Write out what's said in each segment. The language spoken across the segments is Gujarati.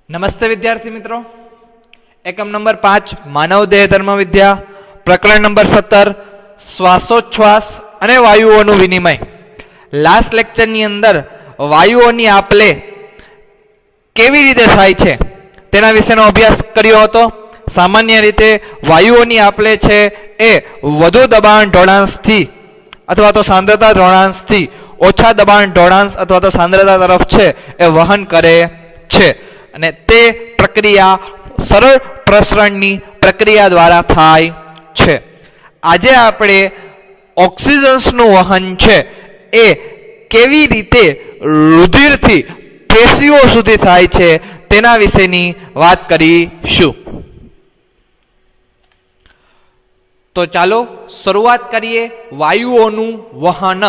नमस्ते विद्यार्थी मित्रों, एकम नंबर 5 मानव देह धर्म विद्या प्रकरण नंबर 17 श्वासोच्छ्वास अने वायुओनु विनिमय। लास्ट लेक्चर नी अंदर वायुओनी आपले केवी रीते थाय छे तेना विशेनो अभ्यास कर्यो हतो। सामान्य रीते वायुओनी आपले छे ए वधु दबाण ढोळांशथी अथवा तो सांद्रता ढोळांशथी ओछा दबाण ढोळांश अथवा तो सांद्रता तरफ छे ए वहन करे छे અને તે પ્રક્રિયા સરળ પ્રસરણની પ્રક્રિયા દ્વારા થાય છે। આજે આપણે ઓક્સિજન્સનું વહન છે એ કેવી રીતે રુધિરથી પેશીઓ સુધી થાય છે તેના વિશેની વાત કરીશું। તો ચાલો શરૂઆત કરીએ વાયુઓનું વહન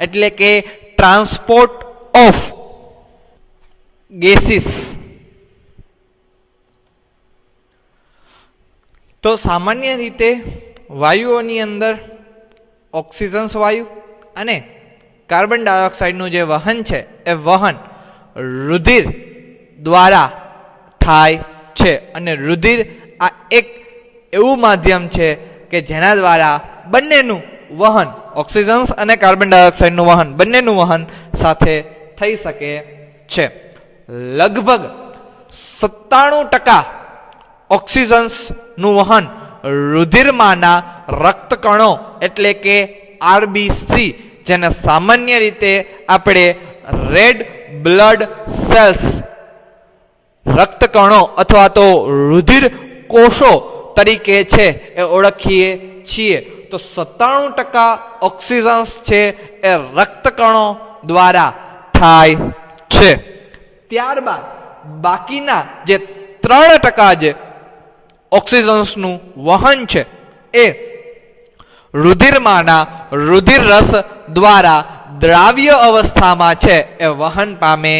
એટલે કે ટ્રાન્સપોર્ટ ઓફ ગેસીસ। तो सामान्य रीते वायुओनी अंदर ऑक्सीजन्स वायु अने कार्बन डाइऑक्साइड जे वहन है ए वहन रुधिर द्वारा थाय छे अने रुधिर आ एक एवं माध्यम है कि जेना द्वारा बंनेनु वहन ऑक्सीजन्स अने कार्बन डाइऑक्साइड नु वहन बंनेनु वहन साथे थई सके छे। लगभग 97% ऑक्सीजन्स नु वहन रुधिरमाना रक्तकणों एटले के आरबीसी जेने सामान्य रीते आपणे रेड ब्लड सेल्स रक्तकणों अथवा तो रुधिर कोषो तरीके छे ए ओळखीए छीए। तो 97% ऑक्सीजन्स छे ए रक्तकणों द्वारा थाय छे। त्यारबाद बाकीना जे 3% जे ऑक्सीजन्स नु वहन छे ए रुधिरमाना रुधिर रस द्वारा द्राव्य अवस्था में छे ए वहन पामे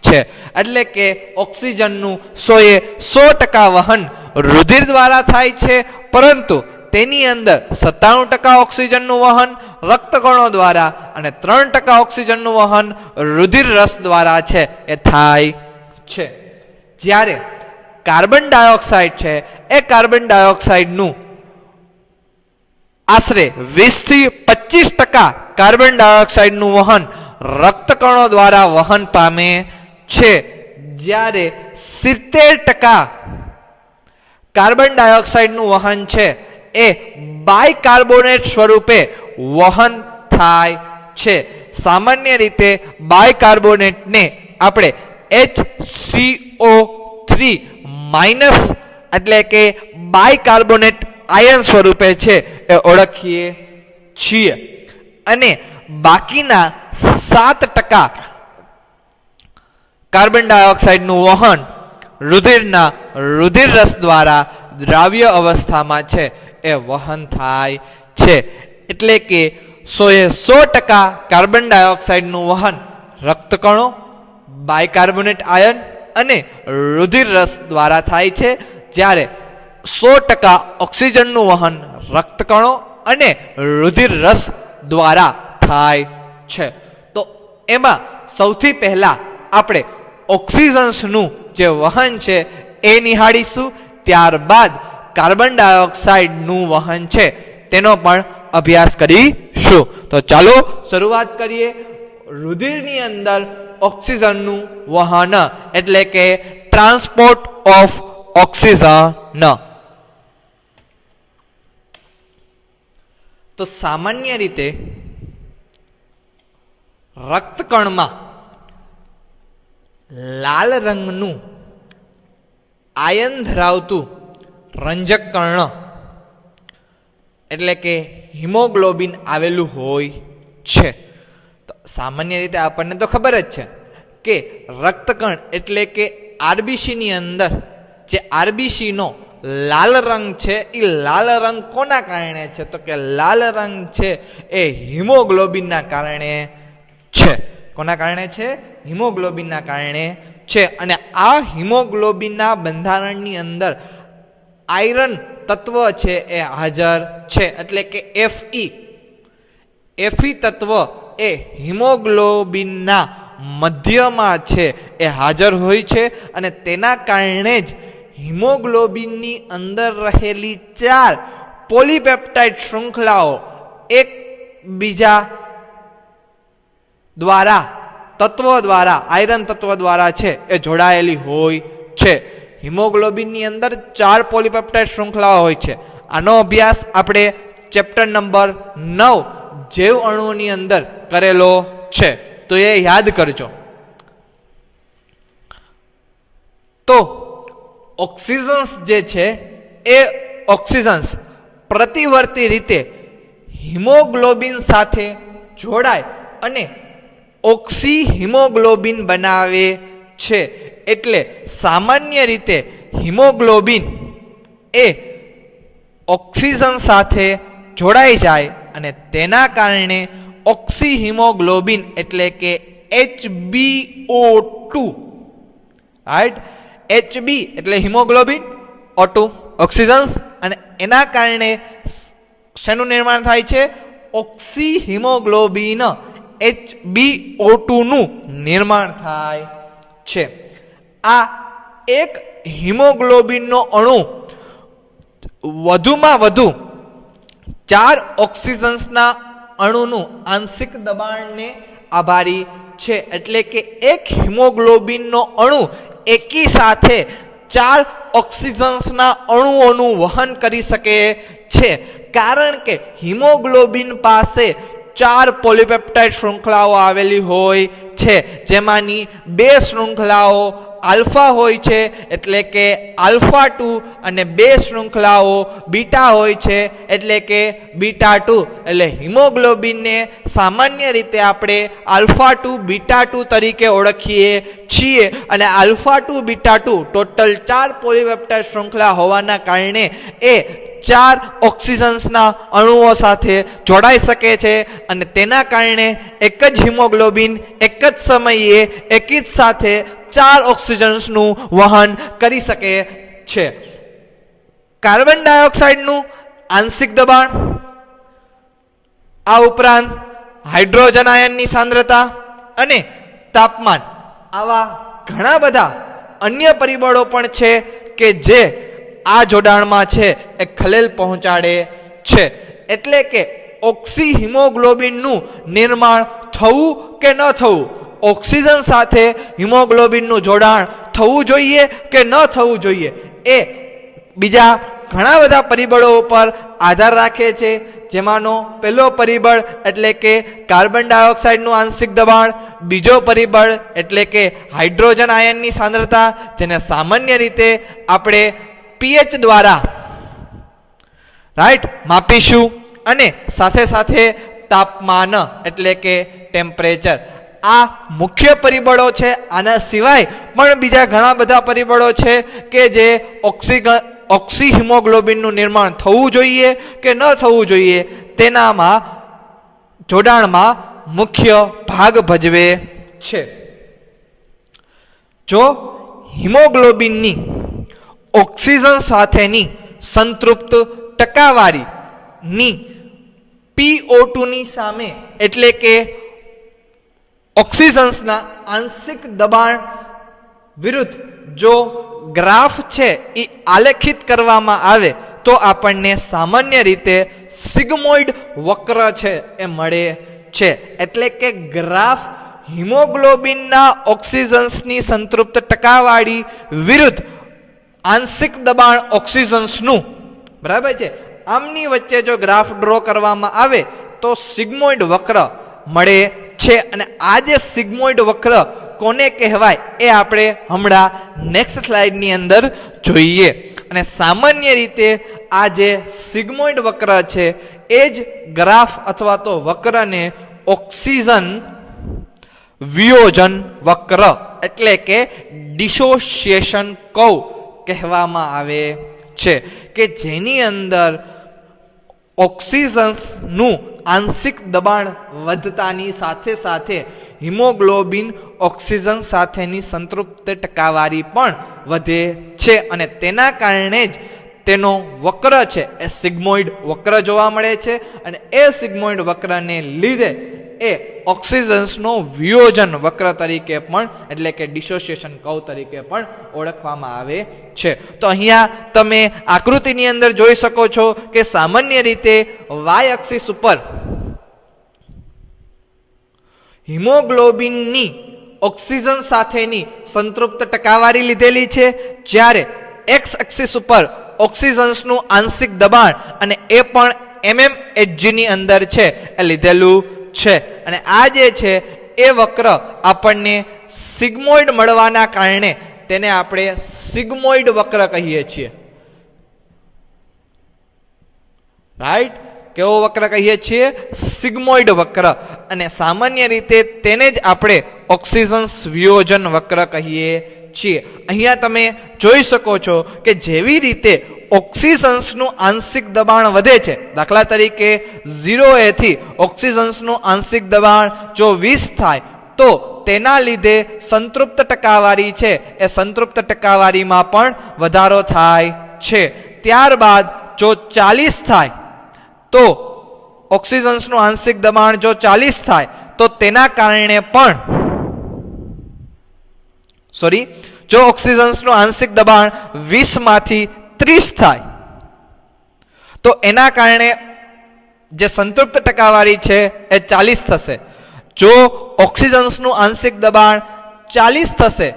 छे। एटले के ऑक्सीजन नु 100% वहन रुधिर द्वारा थाय छे, परंतु तेनी अंदर 97% ऑक्सीजन नु वहन रक्तकणों द्वारा अने 3% ऑक्सीजन नु वहन रुधिर रस द्वारा छे ए थाय छे। ज्यारे कार्बन डाइऑक्साइड है ए कार्बन डाइऑक्साइड नु आश्रे 20 થી 25% कार्बन डाइऑक्साइड नु वहन रक्तकणों द्वारा वहन पामे छे। ज्यारे 70% कार्बन डाइऑक्साइड नु वहन छे ए बायकार्बोनेट स्वरूपे वहन थाय छे। सामान्य रीते बायकार्बोनेट ने आपणे HCO3 माइनस एटले के बायकार्बोनेट आयन स्वरूपे छे ए ओळखीए छीए अने बाकीना 7% कार्बन डाइऑक्साइड नु वहन रुधिरना रुधिर रस द्वारा द्राव्य अवस्था में छे ए वहन थाय छे। एटले के 100% कार्बन डाइऑक्साइड नु वहन रक्तकणों बायकार्बोनेट आयन अने रुधिर रस द्वारा थाय छे। ज्यारे 100% ऑक्सीजन नु वहन रक्तकणों अने रुधिर रस द्वारा थाय छे। तो एमा सौथी पहला आपणे ऑक्सीजन्स नु जे वहन छे ए निहाळीशुं, त्यारबाद कार्बन डाइऑक्साइड नु वहन छे तेनो पण अभ्यास करीशुं। तो चालो शुरुआत करीए रुधिरनी अंदर ऑक्सीजन नु वहन एटले के ट्रांसपोर्ट ऑफ ऑक्सीजन। तो सामान्य रीते रक्तकण में लाल रंगनु आयन धरावतु रंजक कण एटले के हीमोग्लोबिन आवेलू होय छे। तो सामान्य रीते आपने तो खबर ज छे के रक्तकण एटले के आरबीसी नी अंदर जे आरबीसी नो लाल रंग छे ई लाल रंग कोना कारणे छे तो के लाल रंग छे ए हीमोग्लोबिन ना कारणे छे। कोना कारणे छे? हीमोग्लोबिन ना कारणे छे। अने आ हीमोग्लोबिन ना बंधारणनी अंदर आयरन तत्व छे ए हाजर छे एटले के Fe तत्व ए हीमोग्लोबिन ना મધ્યમાં છે એ હાજર હોય છે અને તેના કારણે જ હિમોગ્લોબિનની અંદર રહેલી 4 પોલીપેપ્ટાઇડ શૃંખલાઓ એકબીજા દ્વારા તત્વ દ્વારા આયરન તત્વ દ્વારા છે એ જોડાયેલી હોય છે. હિમોગ્લોબિનની અંદર 4 પોલીપેપ્ટાઇડ શૃંખલાઓ હોય છે. આનો અભ્યાસ આપણે ચેપ્ટર નંબર 9 જૈવ અણુઓની અંદર કરેલો છે, તો એ યાદ કરજો. તો ઓક્સિજન્સ જે છે એ ઓક્સિજન્સ પ્રતિવર્તી રીતે હિમોગ્લોબિન સાથે જોડાય અને ઓક્સી હિમોગ્લોબિન બનાવે છે. એટલે સામાન્ય રીતે હિમોગ્લોબિન એ ઓક્સિજન સાથે જોડાઈ જાય અને તેના કારણે ઓક્સી હિમોગ્લોબિન એટલે કે HbO2, રાઈટ, Hb એટલે હિમોગ્લોબિન, O2 ઓક્સિજન્સ, અને એના કારણે શેનું નિર્માણ થાય છે? ઓક્સી હિમોગ્લોબિન HbO2 નું નિર્માણ થાય છે. આ એક હિમોગ્લોબિનનો અણુ વધુમાં વધુ 4 ઓક્સિજન્સના અણુનું આંશિક દબાણને આભારી છે. એટલે કે એક હિમોગ્લોબિનનો અણુ એકી સાથે 4 ઓક્સિજન્સના અણુઓનું વહન કરી શકે છે, કારણ કે હિમોગ્લોબિન પાસે 4 પોલીપેપ્ટાઇડ શૃંખલાઓ આવેલી હોય છે, જેમાંની 2 શૃંખલાઓ આલ્ફા હોય છે એટલે કે આલ્ફા 2 અને 2 શૃંખલાઓ બીટા હોય છે એટલે કે બીટા 2. એટલે હિમોગ્લોબિનને સામાન્ય રીતે આપણે આલ્ફા 2 બીટા 2 તરીકે ઓળખીએ છીએ અને આલ્ફા 2 બીટા 2 ટોટલ 4 પોલીપેપ્ટાઇડ શૃંખલા હોવાના કારણે એ 4 ઓક્સિજન્સના અણુઓ સાથે જોડાઈ શકે છે અને તેના કારણે એક જ હિમોગ્લોબિન એક જ સમયે એકી જ સાથે 4 ઓક્સિજન્સનું વહન કરી શકે છે. કાર્બન ડાયોક્સાઇડનું આંશિક દબાણ, આ ઉપરાંત હાઇડ્રોજન આયનની સાંદ્રતા અને તાપમાન, આવા ઘણા બધા અન્ય પરિબળો પણ છે કે જે આ જોડાણમાં છે એ ખલેલ પહોંચાડે છે. એટલે કે ઓક્સી હિમોગ્લોબિનનું નિર્માણ થવું કે ન થવું, ઓક્સિજન સાથે હિમોગ્લોબિનનું જોડાણ થવું જોઈએ કે ન થવું જોઈએ, એ બીજા ઘણા બધા પરિબળો ઉપર આધાર રાખે છે. જેમાંનો પહેલો પરિબળ એટલે કે કાર્બન ડાયોક્સાઇડનું આંશિક દબાણ, બીજો પરિબળ એટલે કે હાઇડ્રોજન આયનની સાંદ્રતા, જેને સામાન્ય રીતે આપણે pH દ્વારા રાઈટ માપીશું, અને સાથે સાથે તાપમાન એટલે કે ટેમ્પરેચર. આ મુખ્ય પરિબળો છે. આના સિવાય પણ બીજા ઘણા બધા પરિબળો છે કે જે ઓક્સી હિમોગ્લોબિનનું નિર્માણ થવું જોઈએ કે ન થવું જોઈએ તેનામાં જોડાણમાં મુખ્ય ભાગ ભજવે છે. જો હિમોગ્લોબિનની ઓક્સિજન સાથેની સંતૃપ્ત ટકાવારીની PO2 ની સામે એટલે કે ઓક્સિજન્સના આંશિક દબાણ વિરુદ્ધ જો ગ્રાફ છે એ આલેખિત કરવામાં આવે તો આપણને સામાન્ય રીતે સિગ્મોઇડ વક્ર છે એ મળે છે. એટલે કે ગ્રાફ હિમોગ્લોબિનના ઓક્સિજન્સની સંતૃપ્ત ટકાવારી વિરુદ્ધ આંશિક દબાણ ઓક્સિજન્સનું, બરાબર છે, આમની વચ્ચે જો ગ્રાફ ડ્રો કરવામાં આવે તો સિગ્મોઇડ વક્ર મળે છે. અને આ જે સિગ્મોઇડ વક્ર કોને કહેવાય એ આપણે હમણાં નેક્સ્ટ સ્લાઇડની અંદર જોઈએ. અને સામાન્ય રીતે આ જે સિગ્મોઇડ વક્ર છે એ જ ગ્રાફ અથવા તો વક્રને ઓક્સિજન વિયોજન વક્ર એટલે કે ડિસોસિએશન કર્વ કહેવામાં આવે છે, કે જેની અંદર ઓક્સિજન્સનું આંશિક દબાણ વધતાની સાથે સાથે હિમોગ્લોબિન ઓક્સિજન સાથેની સંતૃપ્ત ટકાવારી પણ વધે છે અને તેના કારણે જ તેનો વક્ર છે એ સિગ્મોઇડ વક્ર જોવા મળે છે. અને એ સિગ્મોઇડ વક્રને લીધે એ ઓક્સિજન્સનો વિયોજન વક્ર તરીકે પણ એટલે કે ડિસોસિએશન કર્વ તરીકે પણ ઓળખવામાં આવે છે. તો અહીંયા તમે આકૃતિની અંદર જોઈ શકો છો કે સામાન્ય રીતે વાય એક્સિસ ઉપર હિમોગ્લોબિનની ઓક્સિજન સાથેની સંતૃપ્ત ટકાવારી લીધેલી છે, જ્યારે એક્સ એક્સિસ ઉપર ઓક્સિજન્સનું આંશિક દબાણ અને એ પણ mmHg ની અંદર છે એ લીધેલું છે. અને આ જે છે એ વક્ર આપણને સિગ્મોઇડ મળવાના કારણે તેને આપણે સિગ્મોઇડ વક્ર કહીએ છીએ. રાઈટ? કેવો વક્ર કહીએ છીએ? સિગ્મોઇડ વક્ર. અને સામાન્ય રીતે તેને જ આપણે ઓક્સિજન વિયોજન વક્ર કહીએ છીએ. અહીંયા તમે જોઈ શકો છો કે જેવી રીતે ઓક્સિજન્સનું આંશિક દબાણ વધે છે, દાખલા તરીકે 0A થી ઓક્સિજન્સનું આંશિક દબાણ જો 20 થાય તો તેના લીધે સંતૃપ્ત ટકાવારી છે એ સંતૃપ્ત ટકાવારીમાં પણ વધારો થાય છે. ત્યારબાદ જો 40 થાય તો ઓક્સિજન્સનું આંશિક દબાણ જો 40 થાય તો તેના કારણે પણ જો ઓક્સિજન્સનું આંશિક દબાણ 20 માંથી 30 થાય તો એના કારણે જે સંતૃપ્ત ટકાવારી છે એ 40 થશે. જો ઓક્સિજન્સનું આંશિક દબાણ 40 થશે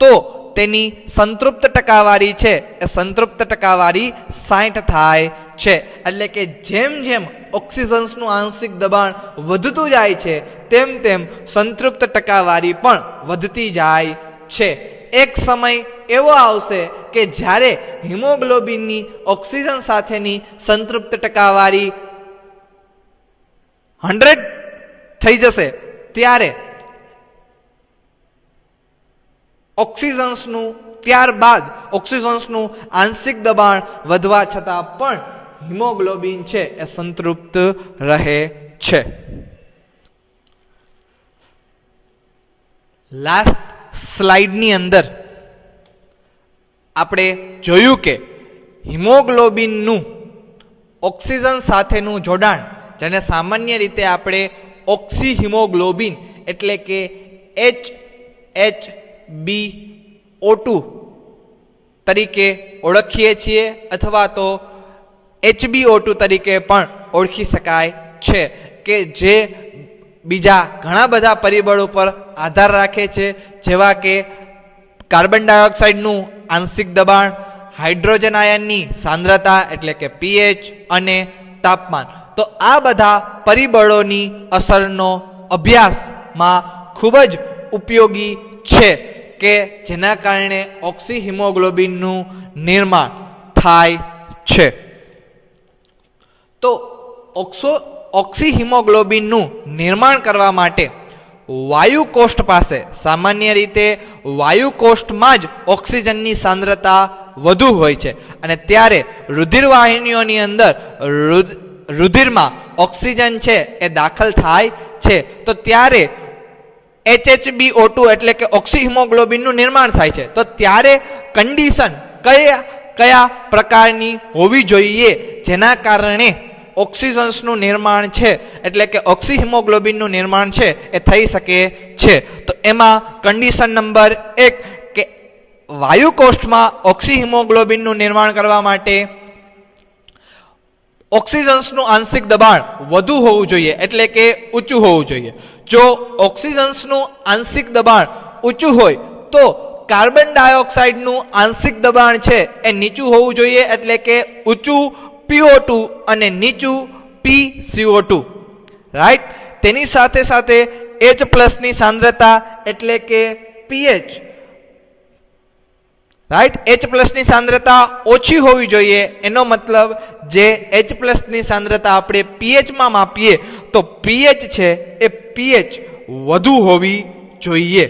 તો તેની સંતૃપ્ત ટકાવારી છે એ સંતૃપ્ત ટકાવારી 60 થાય છે. એટલે કે જેમ જેમ ઓક્સિજન્સનું આંશિક દબાણ વધતું જાય છે તેમ તેમ સંતૃપ્ત ટકાવારી પણ વધતી જાય છે. એક સમય એવો આવશે કે જ્યારે હિમોગ્લોબિનની ઓક્સિજન સાથેની સંતૃપ્ત ટકાવારી 100 થઈ જશે, ત્યારે ત્યારબાદ ઓક્સિજન્સનું આંશિક દબાણ વધવા છતાં પણ હિમોગ્લોબિન છે એ સંતૃપ્ત રહે છે. લાસ્ટ સ્લાઇડની અંદર આપણે જોયું કે હિમોગ્લોબિનનું ઓક્સિજન સાથેનું જોડાણ, જેને સામાન્ય રીતે આપણે ઓક્સિહિમોગ્લોબિન એટલે કે HHbO2 તરીકે ઓળખીએ છીએ અથવા તો HbO2 તરીકે પણ ઓળખી શકાય છે, કે જે બીજા ઘણા બધા પરિબળો પર આધાર રાખે છે, જેવા કે કાર્બન ડાયોક્સાઇડનું આંશિક દબાણ, હાઇડ્રોજન આયનની સાંદ્રતા એટલે કે pH અને તાપમાન. તો આ બધા પરિબળોની અસરનો અભ્યાસમાં ખૂબ જ ઉપયોગી છે, કે જેના કારણે ઓક્સિહિમોગ્લોબિનનું નિર્માણ થાય છે. તો ઓક્સિહિમોગ્લોબિનનું નિર્માણ કરવા માટે વાયુ કોષ્ઠ પાસે, સામાન્ય રીતે વાયુ કોષ્ઠમાં જ ઓક્સિજનની સાંદ્રતા વધુ હોય છે, અને ત્યારે રુધિરવાહિનીઓની અંદર રુધિરમાં ઓક્સિજન છે એ દાખલ થાય છે. તો ત્યારે HHbO2 એટલે કે ઓક્સિહિમોગ્લોબિનનું નિર્માણ થાય છે. તો ત્યારે કન્ડિશન કયા પ્રકારની હોવી જોઈએ જેના કારણે ઓક્સિજન્સનું નિર્માણ છે એટલે કે ઓક્સિહિમોગ્લોબિનનું નિર્માણ છે એ થઈ શકે છે? તો એમાં કન્ડિશન નંબર 1 કે વાયુ કોષ્ઠમાં ઓક્સિહિમોગ્લોબિનનું નિર્માણ કરવા માટે ઓક્સિજન્સનું આંશિક દબાણ વધુ હોવું જોઈએ, એટલે કે ઊંચું હોવું જોઈએ. જો ઓક્સિજન્સનું આંશિક દબાણ ઊંચું હોય તો કાર્બન ડાયોક્સાઇડનું આંશિક દબાણ છે એ નીચું હોવું જોઈએ, એટલે કે ઊંચું PO2 અને નીચું PCO2. રાઈટ? તેની સાથે સાથે H+ ની સાંદ્રતા એટલે કે pH, રાઈટ, H+ ની સાંદ્રતા ઓછી હોવી જોઈએ. એનો મતલબ જે H+ ની સાંદ્રતા આપણે pH માં માપીએ તો pH છે એ pH વધુ હોવી જોઈએ,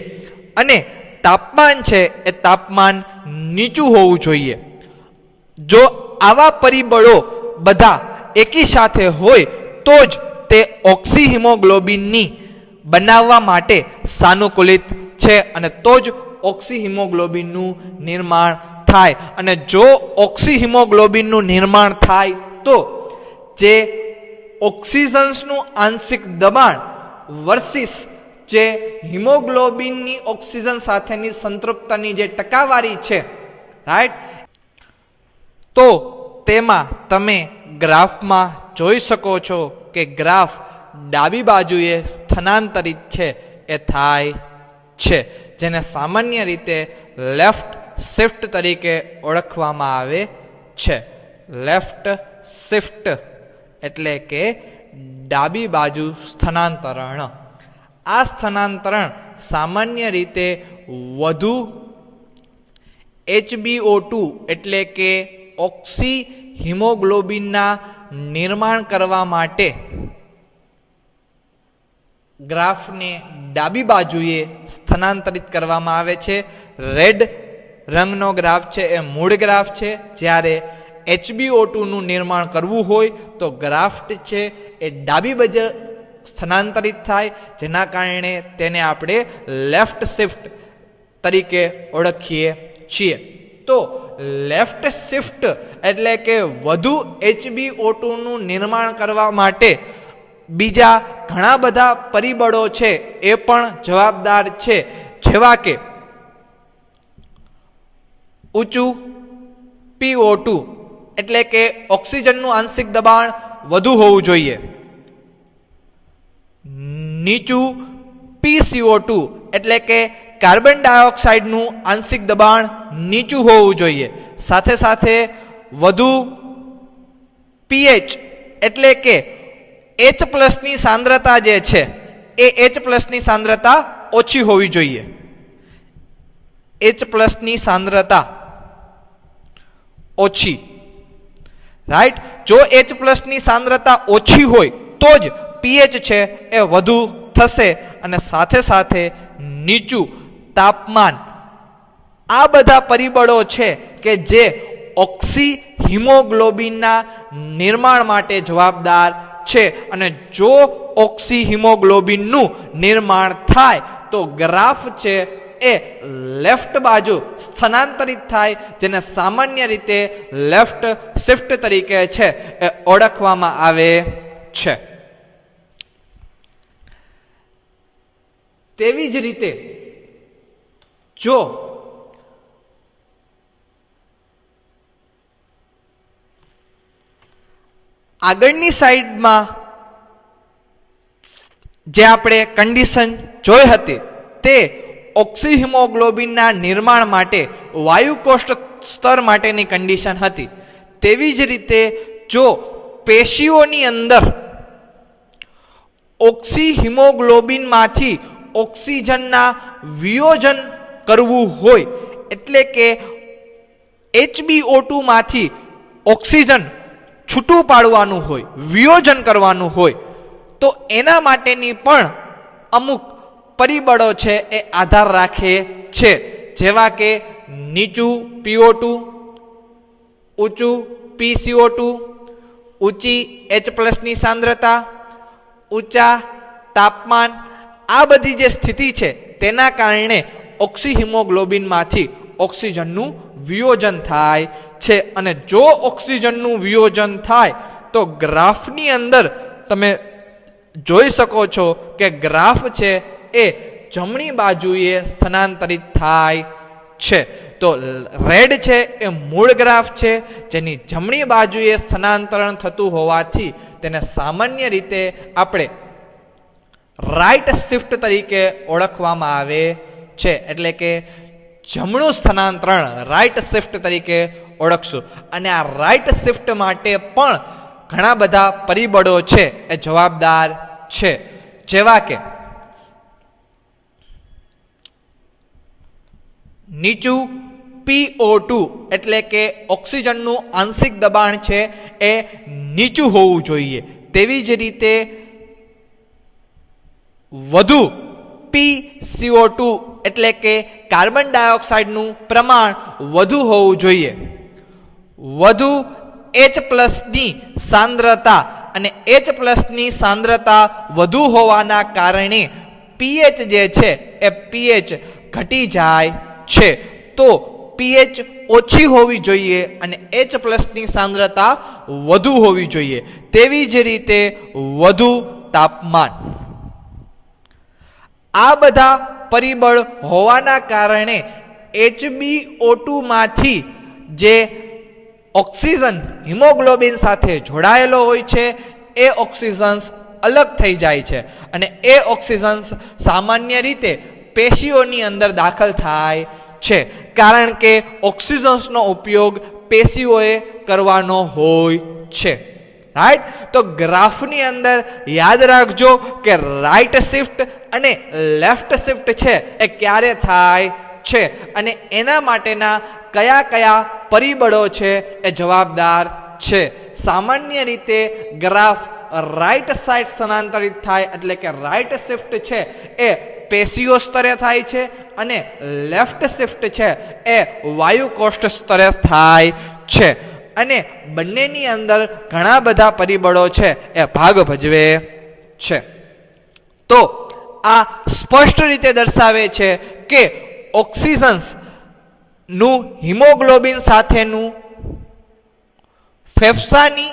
અને તાપમાન છે એ તાપમાન નીચું હોવું જોઈએ. જો આવા પરિબળો બધા એકી સાથે હોય તો જ તે ઓક્સિહિમોગ્લોબિનની બનાવવા માટે સાનુકૂલિત છે, અને તો જ ઓક્સિહિમોગ્લોબિનનું નિર્માણ થાય. અને જો ઓક્સિહિમોગ્લોબિનનું નિર્માણ થાય તો જે ઓક્સિજન્સનું આંશિક દબાણ વર્સિસ જે હિમોગ્લોબિનની ઓક્સિજન સાથેની સંતૃપ્તની જે ટકાવારી છે, રાઈટ, તો તેમાં તમે ગ્રાફમાં જોઈ શકો છો કે ગ્રાફ ડાબી બાજુએ સ્થાનાંતરિત છે એ થાય છે, જેને સામાન્ય રીતે લેફ્ટ શિફ્ટ તરીકે ઓળખવામાં આવે છે. લેફ્ટ શિફ્ટ એટલે કે ડાબી બાજુ સ્થાનાંતરણ. આ સ્થાનાંતરણ સામાન્ય રીતે વધુ HbO2 એટલે કે ઓક્સી હિમોગ્લોબિનના નિર્માણ કરવા માટે ગ્રાફને ડાબી બાજુએ સ્થાનાંતરિત કરવામાં આવે છે. રેડ રંગનો ગ્રાફ છે એ મૂળ ગ્રાફ છે. જ્યારે HbO2 નું નિર્માણ કરવું હોય તો ગ્રાફ છે એ ડાબી બાજુ સ્થાનાંતરિત થાય, જેના કારણે તેને આપણે લેફ્ટ શિફ્ટ તરીકે ઓળખીએ છીએ. તો લેફ્ટ શિફ્ટ એટલે કે વધુ HbO2 નું નિર્માણ કરવા માટે બીજા ઘણા બધા પરિબળો છે એ પણ જવાબદાર છે, જેવા કે ઊંચું PO2 એટલે કે ઓક્સિજનનું આંશિક દબાણ વધુ હોવું જોઈએ, નીચું PCO2 એટલે કે કાર્બન ડાયોક્સાઇડનું આંશિક દબાણ નીચું હોવું જોઈએ, સાથે સાથે વધુ pH એટલે કે H+ ની સાંદ્રતા જે છે એ H+ ની સાંદ્રતા ઓછી હોવી જોઈએ. H+ ની સાંદ્રતા ઓછી, રાઈટ. જો H+ ની સાંદ્રતા ઓછી હોય તો જ pH છે એ વધુ થશે, અને સાથે સાથે નીચું તાપમાન. આ બધા પરિબળો છે કે જે ઓક્સી હિમોગ્લોબિનના નિર્માણ માટે જવાબદાર છે, અને જો ઓક્સી હિમોગ્લોબિનનું નિર્માણ થાય તો ગ્રાફ છે એ લેફ્ટ બાજુ સ્થાનાંતરિત થાય, જેને સામાન્ય રીતે લેફ્ટ શિફ્ટ તરીકે છે એ ઓળખવામાં આવે છે. તેવી જ રીતે જો આગળની સાઈડમાં જે આપણે કન્ડિશન જોઈ હતી તે ઓક્સી હિમોગ્લોબિનના નિર્માણ માટે વાયુ કોષ્ટક સ્તર માટેની કન્ડિશન હતી. તેવી જ રીતે જો પેશીઓની અંદર ઓક્સી હિમોગ્લોબિનમાંથી ઓક્સિજનના વિયોજન કરવું હોય, એટલે કે HbO2 માંથી ઓક્સિજન છૂટું પાડવાનું હોય, વિયોજન કરવાનું હોય, તો એના માટેની પણ અમુક પરિબળો છે એ આધાર રાખે છે, જેવા કે નીચું PO2, ઊંચું PCO2, ઊંચી H+ ની સાંદ્રતા, ઊંચા તાપમાન. આ બધી જે સ્થિતિ છે તેના કારણે ઓક્સી હિમોગ્લોબિનમાંથી ઓક્સિજનનું વિયોજન થાય છે, અને જો ઓક્સિજનનું વિયોજન થાય તો ગ્રાફની અંદર તમે જોઈ શકો છો કે ગ્રાફ છે એ જમણી બાજુએ સ્થાનાંતરિત થાય છે. તો રેડ છે એ મૂળ ગ્રાફ છે, જેની જમણી બાજુએ સ્થાનાંતરણ થતું હોવાથી તેને સામાન્ય રીતે આપણે રાઈટ શિફ્ટ તરીકે ઓળખવામાં આવે છે, એટલે કે જમણું સ્થાનાંતરણ રાઈટ શિફ્ટ તરીકે ઓળખશું. અને આ રાઈટ શિફ્ટ માટે પણ ઘણા બધા પરિબળો છે એ જવાબદાર છે, જેવા કે નીચું PO2 એટલે કે ઓક્સિજનનું આંશિક દબાણ છે એ નીચું હોવું જોઈએ. તેવી જ રીતે વધુ PCO2 એટલે કે કાર્બન ડાયોક્સાઇડનું પ્રમાણ વધુ હોવું જોઈએ. વધુ H+ ની સાંદ્રતા, અને H+ ની સાંદ્રતા વધુ હોવાના કારણે pH જે છે એ pH ઘટી જાય છે. તો pH ઓછી હોવી જોઈએ અને H+ ની સાંદ્રતા વધુ હોવી જોઈએ. તેવી જ રીતે વધુ તાપમાન. આ બધા પરિબળ હોવાના કારણે HbO2 માંથી જે ઓક્સિજન હિમોગ્લોબિન સાથે જોડાયેલો હોય છે એ ઓક્સિજન્સ અલગ થઈ જાય છે અને એ ઓક્સિજન્સ સામાન્ય રીતે પેશીઓની અંદર દાખલ થાય છે, કારણ કે ઓક્સિજન્સનો ઉપયોગ પેશીઓએ કરવાનો હોય છે. રાઈટ. તો ગ્રાફની અંદર યાદ રાખજો કે રાઈટ શિફ્ટ અને લેફ્ટ શિફ્ટ છે એ ક્યારે થાય છે અને એના માટેના કયા કયા પરિબળો છે એ જવાબદાર છે. સામાન્ય રીતે ગ્રાફ રાઈટ સાઈડ સ્થાનાંતરિત થાય એટલે કે રાઈટ શિફ્ટ છે એ પેશીઓ સ્તરે થાય છે અને લેફ્ટ શિફ્ટ છે એ વાયુકોષ્ઠ સ્તરે થાય છે અને બંનેની અંદર ઘણા બધા પરિબળો છે એ ભાગ ભજવે છે. તો આ સ્પષ્ટ રીતે દર્શાવે છે કે ઓક્સિજન્સ નું હિમોગ્લોબિન સાથેનું ફેફસાની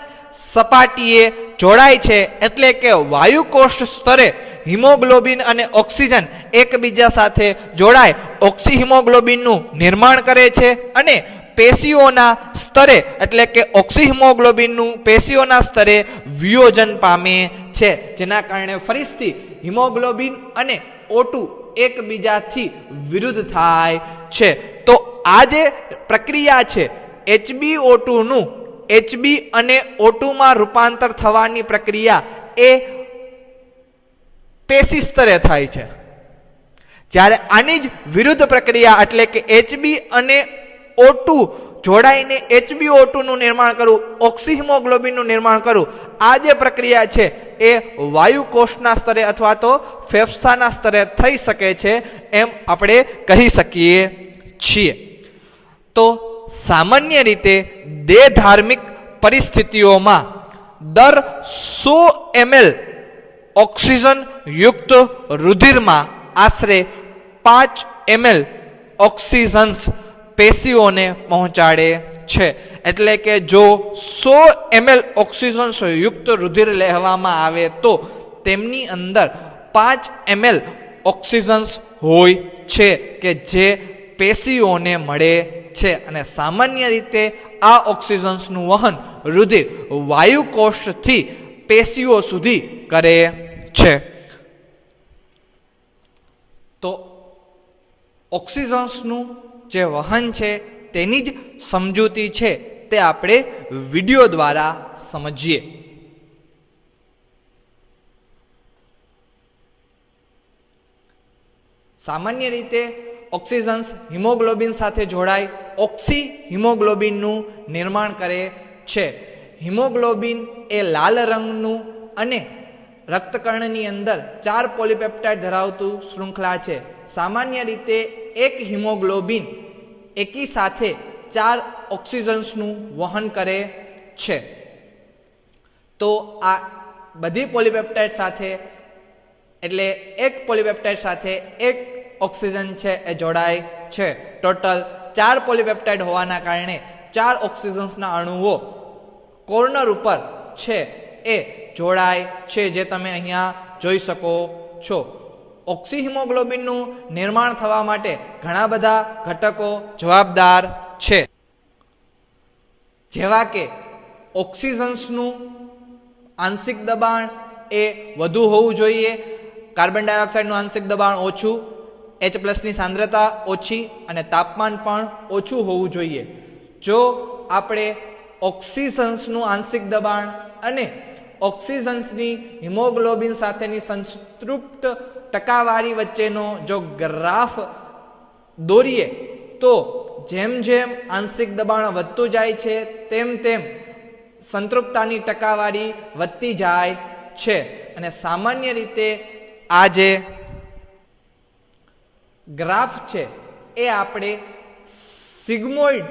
સપાટીએ જોડાય છે એટલે કે વાયુકોષ્ઠ સ્તરે હિમોગ્લોબિન અને ઓક્સિજન એકબીજા સાથે જોડાય ઓક્સિહિમોગ્લોબિનનું નિર્માણ કરે છે અને પેશીઓના સ્તરે એટલે કે ઓક્સિહિમોગ્લોબિનનું પેશીઓના સ્તરે વિયોજન પામે છે, જેના કારણે ફરીથી હિમોગ્લોબિન અને O2 એકબીજાથી વિરુદ્ધ થાય છે. તો આ જે પ્રક્રિયા છે HbO2 નું Hb અને O2 માં રૂપાંતર થવાની પ્રક્રિયા એ પેશી સ્તરે થાય છે, જ્યારે આની જ વિરુદ્ધ પ્રક્રિયા એટલે કે Hb અને O2 જોડાઈને HbO2 નું નિર્માણ કરવું, ઓક્સિહિમોગ્લોબિનનું નિર્માણ કરવું, આ જે પ્રક્રિયા છે એ વાયુકોષના સ્તરે અથવા તો ફેફસાના સ્તરે થઈ શકે છે એમ આપણે કહી શકીએ છીએ. તો સામાન્ય રીતે દેહધાર્મિક પરિસ્થિતિઓમાં દર 100 ml ઓક્સિજન યુક્ત રુધિરમાં આશરે 5 ml ઓક્સિજન્સ પેશીઓને પહોંચાડે છે. એટલે કે જો 100 ml ઓક્સિજન્સ યુક્ત રુધિર લેવામાં આવે તો તેમની અંદર 5 ml ઓક્સિજન્સ હોય છે કે જે પેશીઓને મળે છે અને સામાન્ય રીતે આ ઓક્સિજન્સનું વહન રુધિર વાયુકોષ્ઠથી પેશીઓ સુધી કરે છે. તો ઓક્સિજન્સનું જે વહન છે તેની જ સમજૂતી છે તે આપણે વિડિયો દ્વારા સમજીએ. સામાન્ય રીતે ઓક્સિજન્સ હિમોગ્લોબિન સાથે જોડાઈ ઓક્સી હિમોગ્લોબિનનું નિર્માણ કરે છે. હિમોગ્લોબિન એ લાલ રંગનું અને રક્તકણની અંદર 4 પોલીપેપ્ટાઇડ ધરાવતું શૃંખલા છે. સામાન્ય રીતે એક હિમોગ્લોબિન એકી સાથે 4 ઓક્સિજન્સનું વહન કરે છે. તો આ બધી પોલીપેપ્ટાઇડ સાથે એટલે એક પોલીપેપ્ટાઇડ સાથે એક ઓક્સિજન છે એ જોડાય છે. ટોટલ 4 પોલીપેપ્ટાઇડ હોવાના કારણે 4 ઓક્સિજન્સના અણુઓ કોર્નર ઉપર છે એ જોડાય છે, જે તમે અહીંયા જોઈ શકો છો. ઓક્સિહિમોગ્લોબિનનું નિર્માણ થવા માટે ઘણા બધા ઘટકો જવાબદાર છે, જેવા કે ઓક્સિજન્સનું આંશિક દબાણ એ વધુ હોવું જોઈએ, કાર્બન ડાયોક્સાઇડનું આંશિક દબાણ ઓછું, H+ ની સાંદ્રતા ઓછી અને તાપમાન પણ ઓછું હોવું જોઈએ. જો આપણે ઓક્સિજન્સનું આંશિક દબાણ અને ઓક્સિજન્સની હિમોગ્લોબિન સાથેની સંતૃપ્ત ટકાવારી વચ્ચેનો જો ગ્રાફ દોરીએ તો જેમ જેમ આંશિક દબાણ વધતું જાય છે તેમ તેમ સંતૃપ્તતાની ટકાવારી વધતી જાય છે. અને સામાન્ય રીતે આ જે ગ્રાફ છે એ આપણે સિગ્મોઇડ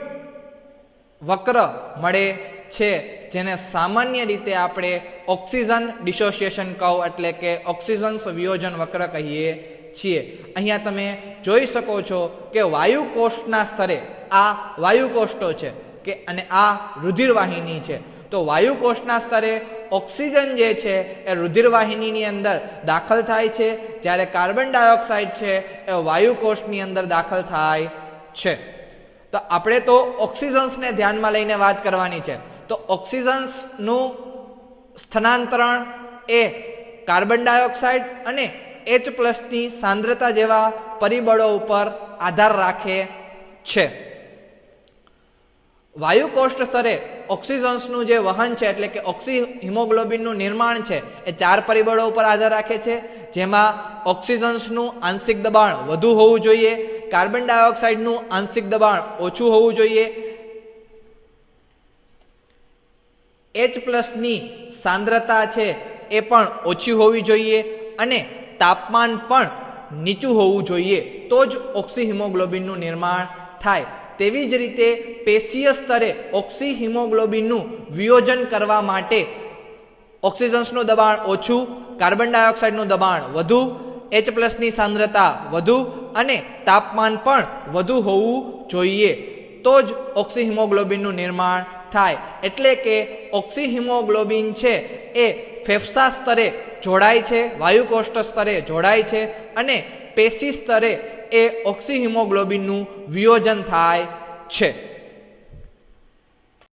વક્ર મળે છે, જેને સામાન્ય રીતે આપણે ઓક્સિજન ડિસોસિએશન કર્વ એટલે કે ઓક્સિજન્સ વિયોજન વક્ર કહીએ છીએ. અહીંયા તમે જોઈ શકો છો કે વાયુકોષ્ઠના સ્તરે આ વાયુકોષ્ઠો છે કે અને આ રુધિરવાહિની છે. તો વાયુકોષ્ઠના સ્તરે ઓક્સિજન જે છે એ રુધિરવાહિનીની અંદર દાખલ થાય છે, જ્યારે કાર્બન ડાયોક્સાઇડ છે એ વાયુકોષની અંદર દાખલ થાય છે. તો આપણે તો ઓક્સિજન્સને ધ્યાનમાં લઈને વાત કરવાની છે. તો ઓક્સિજન્સનું સ્થાનાંતરણ એ કાર્બન ડાયોક્સાઇડ અને H+ની સાંદ્રતા જેવા પરિબળો ઉપર આધાર રાખે છે. વાયુકોષ્ઠ સ્તરે ઓક્સિજન્સનું જે વહન છે એટલે કે ઓક્સી હિમોગ્લોબિનનું નિર્માણ છે એ 4 પરિબળો ઉપર આધાર રાખે છે, જેમાં ઓક્સિજન્સનું આંશિક દબાણ વધુ હોવું જોઈએ, કાર્બન ડાયોક્સાઇડનું આંશિક દબાણ ઓછું હોવું જોઈએ, H+ની સાંદ્રતા છે એ પણ ઓછી હોવી જોઈએ અને તાપમાન પણ નીચું હોવું જોઈએ, તો જ ઓક્સી હિમોગ્લોબિનનું નિર્માણ થાય. તેવી જ રીતે પેશીય સ્તરે ઓક્સી હિમોગ્લોબિનનું વિયોજન કરવા માટે ઓક્સિજન્સનું દબાણ ઓછું, કાર્બન ડાયોક્સાઇડનું દબાણ વધુ, H+ની સાંદ્રતા વધુ અને તાપમાન પણ વધુ હોવું જોઈએ, તો જ ઓક્સી હિમોગ્લોબિનનું નિર્માણ થાય. એટલે કે ઓક્સી હિમોગ્લોબિન છે એ ફેફસા સ્તરે જોડાય છે, વાયુકોષ્ઠ સ્તરે જોડાય છે અને પેશી સ્તરે એ ઓક્સી હિમોગ્લોબિનનું વિયોજન થાય છે.